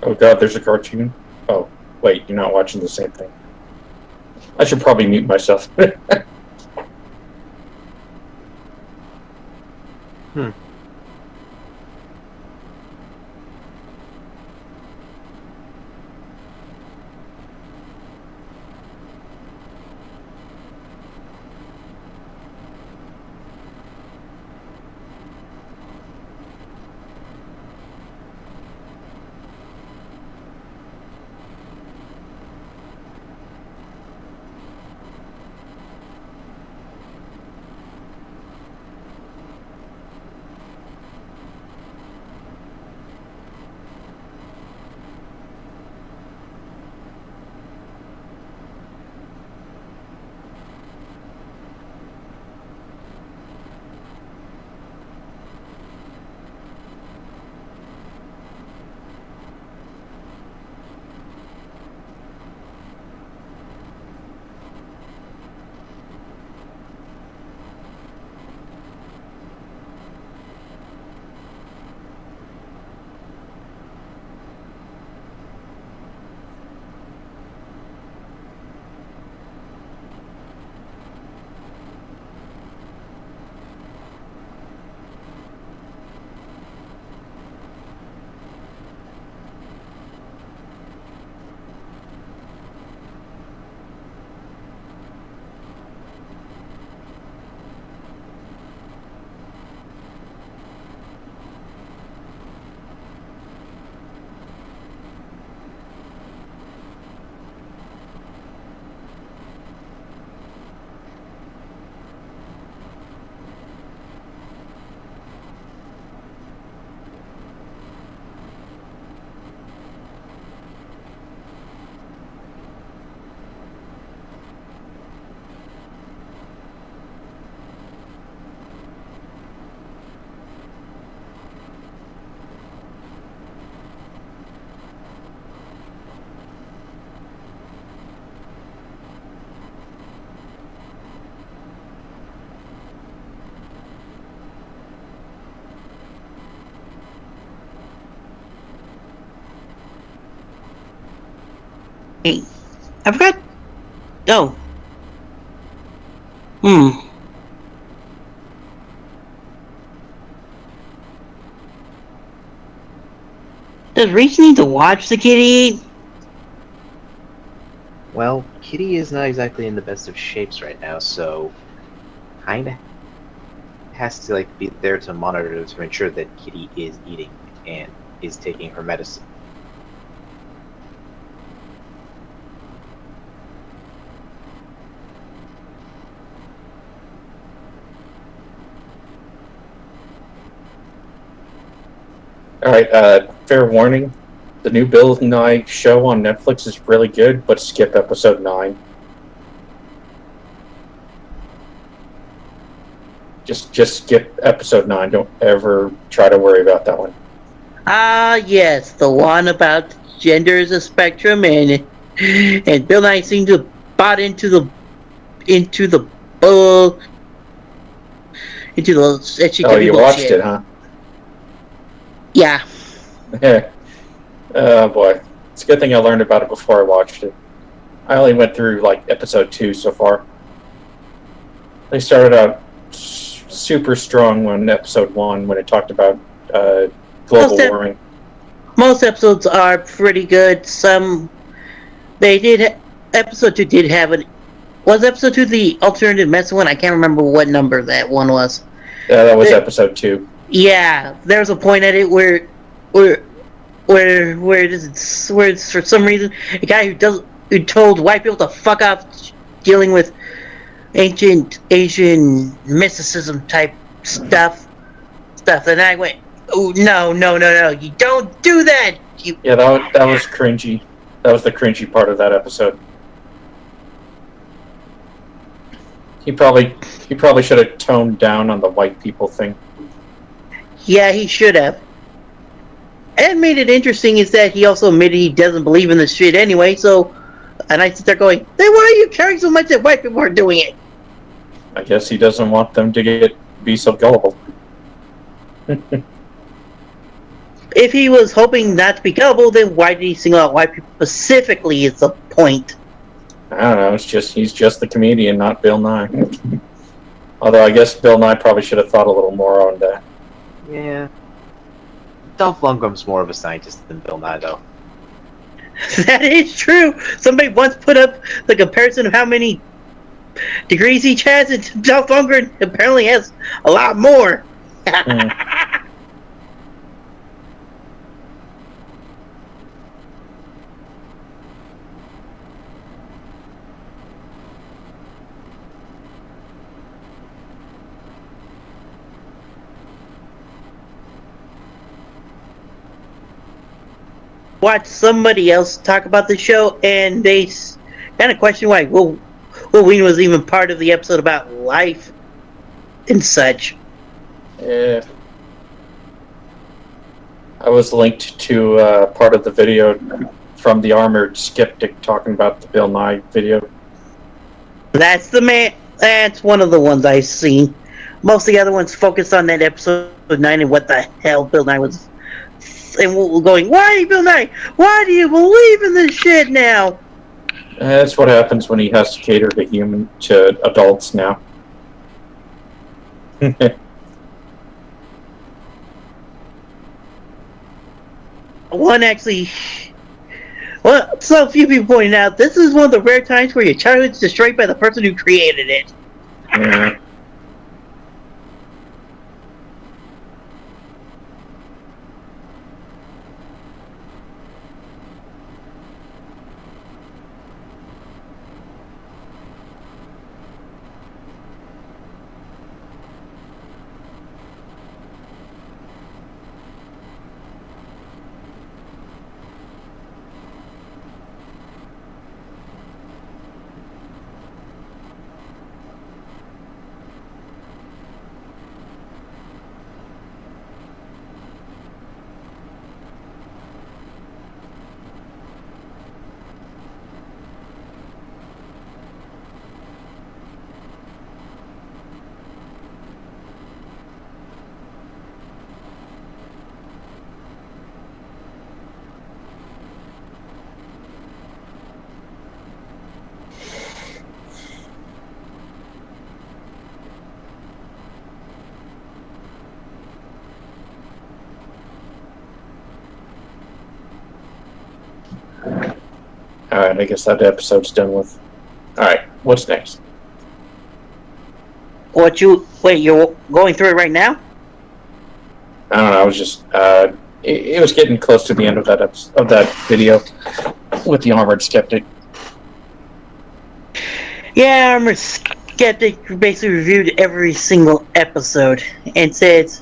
Oh god, there's a cartoon. Oh, wait, you're not watching the same thing. I should probably mute myself. Hey, I forgot. Oh. Hmm. Does Reese need to watch the kitty? Well, Kitty is not exactly in the best of shapes right now, so kinda has to like be there to monitor to ensure that Kitty is eating and is taking her medicine. Alright, fair warning. The new Bill Nye show on Netflix is really good, but skip episode 9. Just skip episode 9. Don't ever try to worry about that one. Ah, yes, the one about gender is a spectrum, and Bill Nye seemed to bought into the bull into the SJW Oh, you watched bullshit. it, huh? Yeah. Oh boy. It's a good thing I learned about it before I watched it. I only went through like episode 2 so far. They started out super strong when episode 1 when it talked about global warming. Most episodes are pretty good. Episode 2 did have an. Was episode 2 the alternative medicine one? I can't remember what number that one was. Yeah, that was episode 2. Yeah, there was a point at it where for some reason a guy who told white people to fuck off dealing with ancient Asian mysticism type stuff, and I went, oh no, you don't do that. Yeah, that was cringy. That was the cringy part of that episode. He probably should have toned down on the white people thing. Yeah, he should have. And made it interesting is that he also admitted he doesn't believe in the shit anyway, so... And I sit there going, then why are you caring so much that white people are doing it? I guess he doesn't want them to be so gullible. If he was hoping not to be gullible, then why did he single out white people specifically? Is the point? I don't know. It's just he's just the comedian, not Bill Nye. Although I guess Bill Nye probably should have thought a little more on that. Yeah. Dolph Lundgren's more of a scientist than Bill Nye, though. That is true. Somebody once put up the comparison of how many degrees each has, and Dolph Lundgren apparently has a lot more. Watch somebody else talk about the show, and they kind of question why Will Wheaton was even part of the episode about life and such. Yeah. I was linked to part of the video from the Armored Skeptic talking about the Bill Nye video. That's the man. That's one of the ones I've seen. Most of the other ones focused on that episode 9 and what the hell Bill Nye was. And we're going, why, Bill Nye? Why do you believe in this shit now? That's what happens when he has to cater to adults now. One actually. Well, so few people pointed out, this is one of the rare times where your childhood's destroyed by the person who created it. Yeah. Alright, I guess that episode's done with. Alright, what's next? Wait, you're going through it right now? I don't know, I was just, it was getting close to the end of that video with the Armored Skeptic. Yeah, Armored Skeptic basically reviewed every single episode and said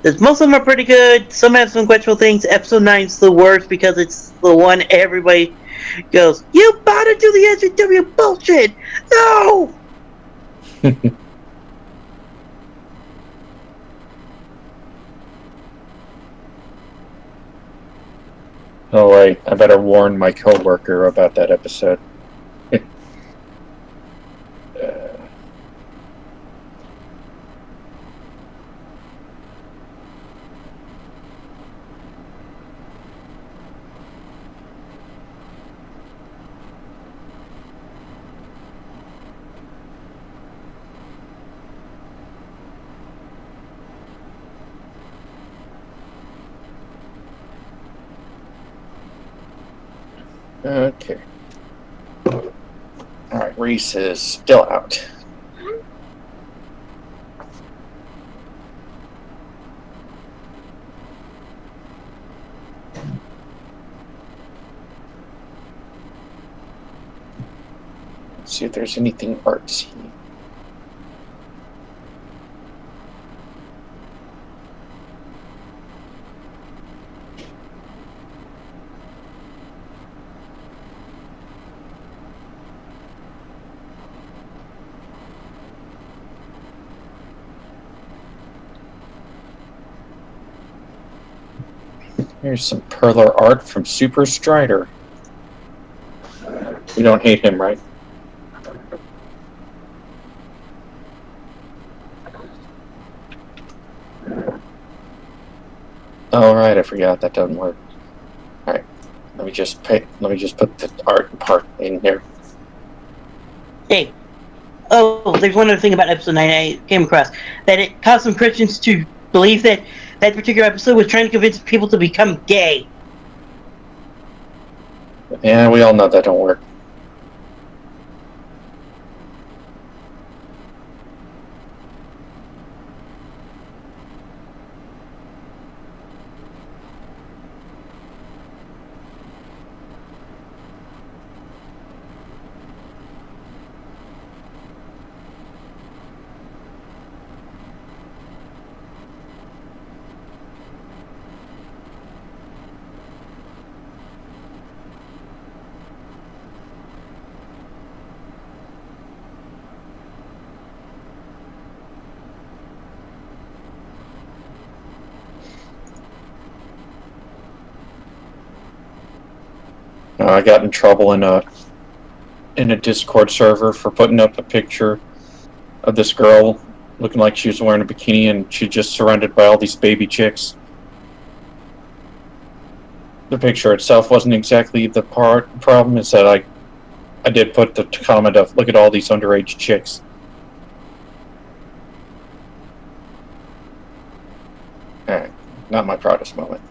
that most of them are pretty good. Some have some questionable things. Episode 9's the worst because it's the one everybody goes, you bought into the SJW bullshit! No! Oh wait, I better warn my coworker about that episode. Okay. Alright, Reese is still out. Let's see if there's anything artsy. Here's some perler art from Super Strider. You don't hate him, right? Oh right, I forgot that doesn't work. All right, let me just put the art part in there. Hey, oh, there's one other thing about episode 9 I came across. That it caused some Christians to believe that that particular episode was trying to convince people to become gay. Yeah, we all know that don't work. I got in trouble in a Discord server for putting up a picture of this girl looking like she was wearing a bikini and she's just surrounded by all these baby chicks. The picture itself wasn't exactly the problem. Is that I did put the comment of, look at all these underage chicks. Not my proudest moment.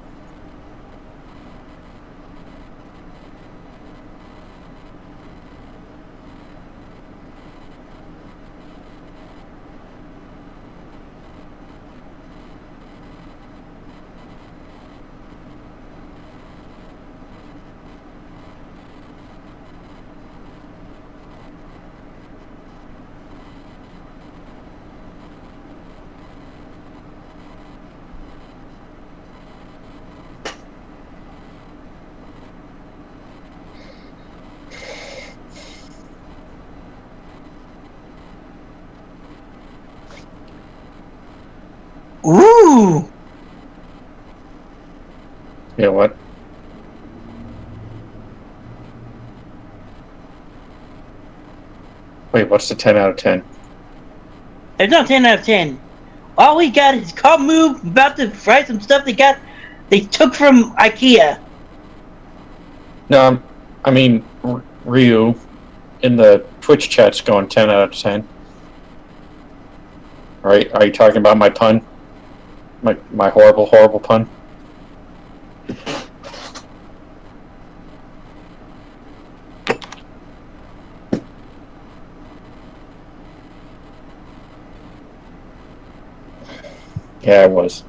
Ooh! Yeah, what? Wait, what's the 10 out of 10? There's no 10 out of 10. All we got is call move about to fry some stuff they took from IKEA. No, I mean, Ryu in the Twitch chat's going 10 out of 10. Right? Are you talking about my pun? My horrible, horrible pun? Yeah, it was.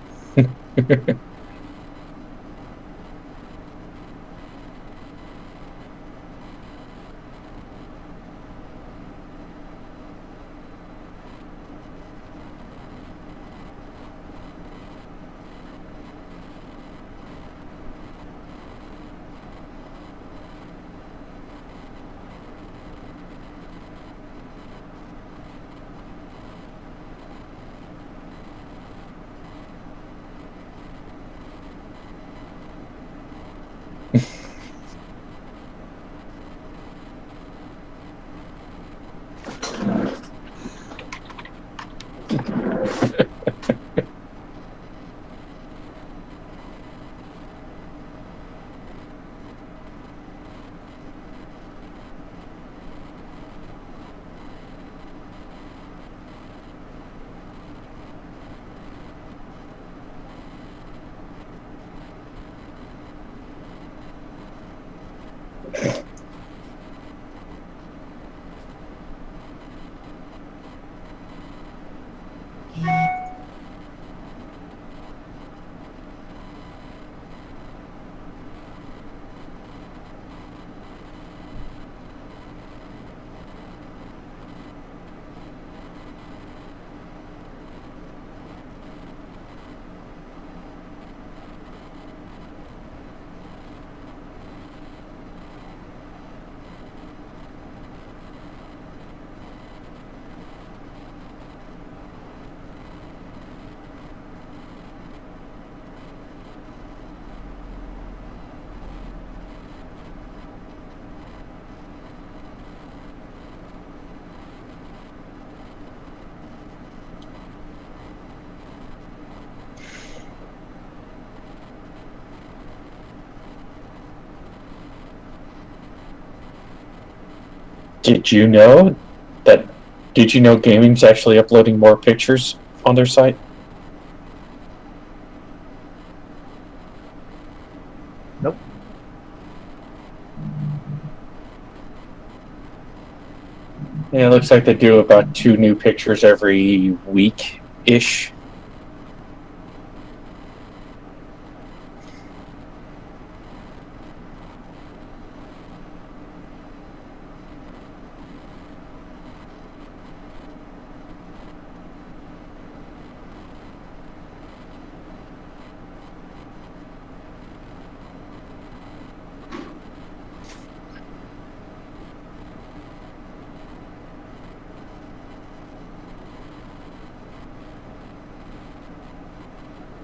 Did you know that? Did you know gaming's actually uploading more pictures on their site? Nope. Yeah, it looks like they do about 2 new pictures every week-ish.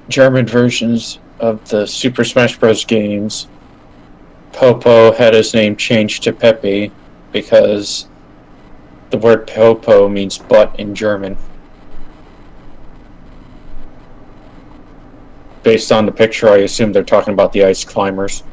German versions of the Super Smash Bros. Games, Popo had his name changed to Pepe because the word Popo means butt in German. Based on the picture, I assume they're talking about the ice climbers.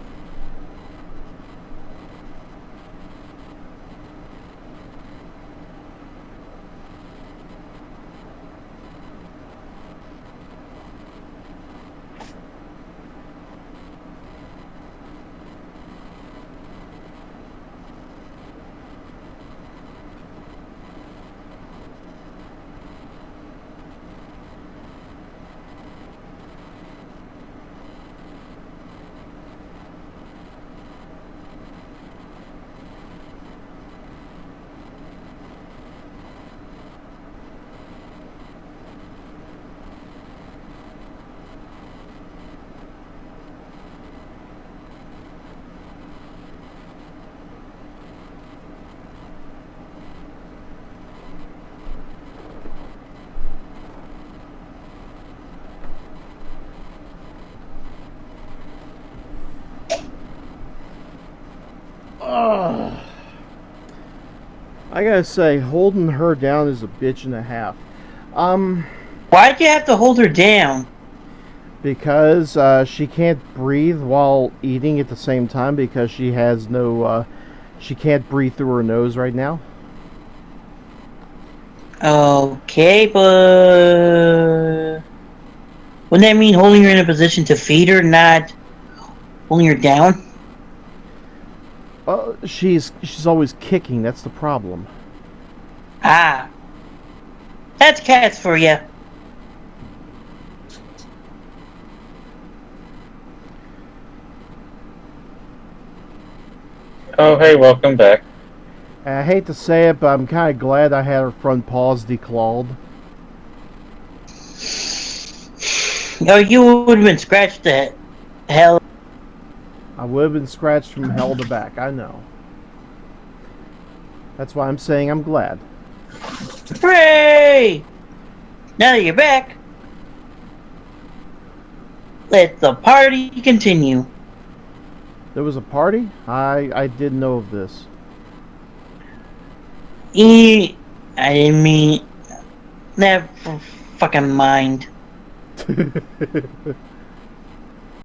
I gotta say, holding her down is a bitch and a half. Why'd you have to hold her down? Because she can't breathe while eating at the same time because she has no, she can't breathe through her nose right now. Okay, but wouldn't that mean holding her in a position to feed her, not holding her down? She's always kicking. That's the problem. Ah, that's cats for you. Oh, hey, welcome back. I hate to say it, but I'm kind of glad I had her front paws declawed. Oh, you would have been scratched to hell. I would have been scratched from hell to back. I know. That's why I'm saying I'm glad. Hooray! Now that you're back, let the party continue. There was a party? I didn't know of this. I didn't mean... Never fucking mind.